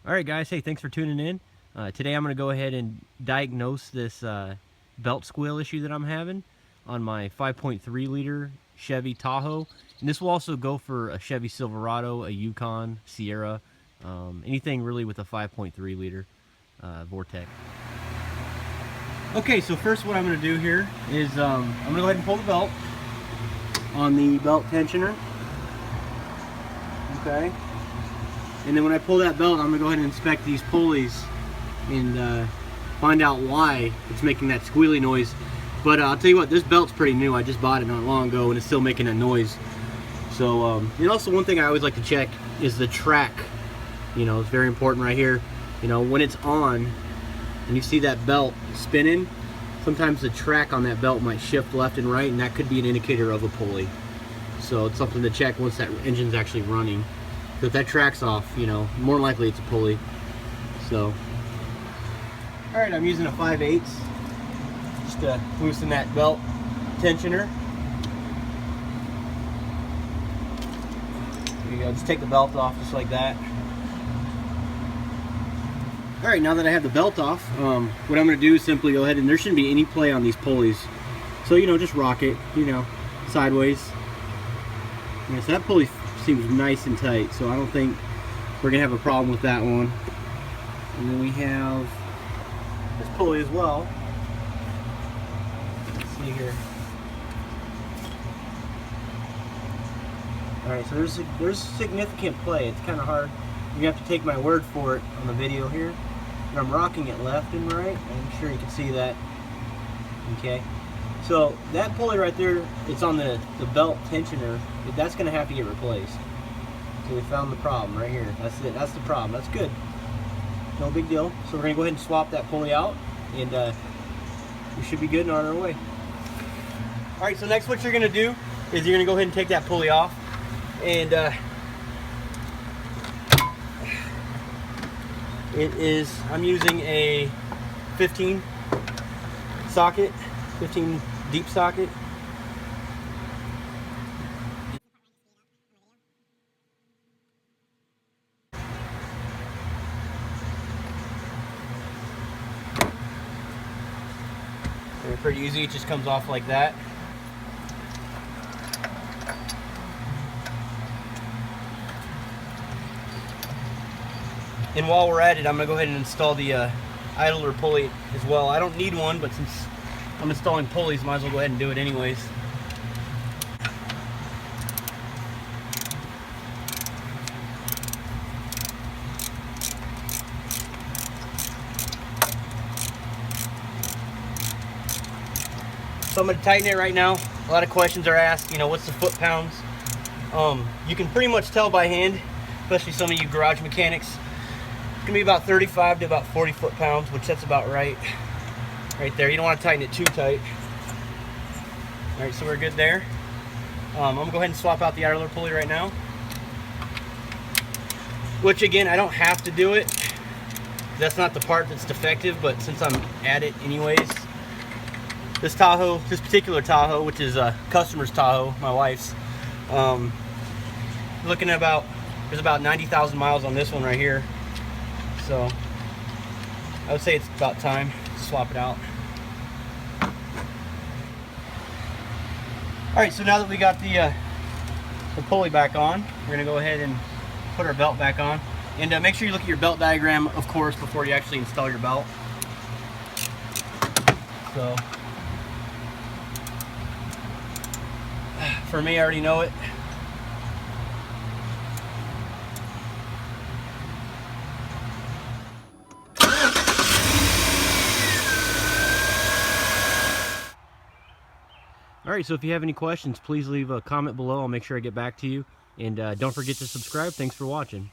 Alright guys, hey, thanks for tuning in. Today I'm going to go ahead and diagnose this belt squeal issue that I'm having on my 5.3 liter Chevy Tahoe. And this will also go for a Chevy Silverado, a Yukon, Sierra, anything really with a 5.3 liter Vortec. Okay, so first what I'm going to do here is I'm going to go ahead and pull the belt on the belt tensioner. Okay. And then when I pull that belt, I'm going to go ahead and inspect these pulleys and find out why it's making that squealy noise. But I'll tell you what, this belt's pretty new. I just bought it not long ago and it's still making that noise. So, and also one thing I always like to check is the track. You know, it's very important right here. You know, when it's on and you see that belt spinning, sometimes the track on that belt might shift left and right, and that could be an indicator of a pulley. So it's something to check once that engine's actually running. If that track's off, you know, more likely it's a pulley. So, all right, I'm using a 5/8 just to loosen that belt tensioner. There you go. Just take the belt off just like that. All right, now that I have the belt off, what I'm going to do is simply go ahead, and there shouldn't be any play on these pulleys. So, you know, just rock it, you know, sideways. Yeah, so that pulley seems nice and tight, so I don't think we're gonna have a problem with that one. And then we have this pulley as well. Let's see here. All right, so there's significant play. It's kind of hard. You have to take my word for it on the video here. And I'm rocking it left and right. I'm sure you can see that. Okay. So that pulley right there, it's on the belt tensioner. That's going to have to get replaced. So we found the problem right here. That's it. That's the problem. That's good. No big deal. So we're going to go ahead and swap that pulley out, and we should be good and on our way. All right. So next, what you're going to do is you're going to go ahead and take that pulley off, and I'm using a 15 socket. 15 deep socket. And pretty easy, it just comes off like that. And while we're at it, I'm going to go ahead and install the idler pulley as well. I don't need one, but since I'm installing pulleys, might as well go ahead and do it anyways. So I'm going to tighten it right now. A lot of questions are asked, you know, what's the foot-pounds? You can pretty much tell by hand, especially some of you garage mechanics. It's going to be about 35 to about 40 foot-pounds, which that's about right there. You don't want to tighten it too tight. All right, so we're good there. I'm going to go ahead and swap out the idler pulley right now. Which, again, I don't have to do it. That's not the part that's defective, but since I'm at it anyways. This Tahoe, this particular Tahoe, which is a customer's Tahoe, my wife's, looking at there's about 90,000 miles on this one right here. So I would say it's about time to swap it out. Alright, so now that we got the pulley back on, we're going to go ahead and put our belt back on. And make sure you look at your belt diagram, of course, before you actually install your belt. So, for me, I already know it. Alright, so if you have any questions, please leave a comment below. I'll make sure I get back to you. And don't forget to subscribe. Thanks for watching.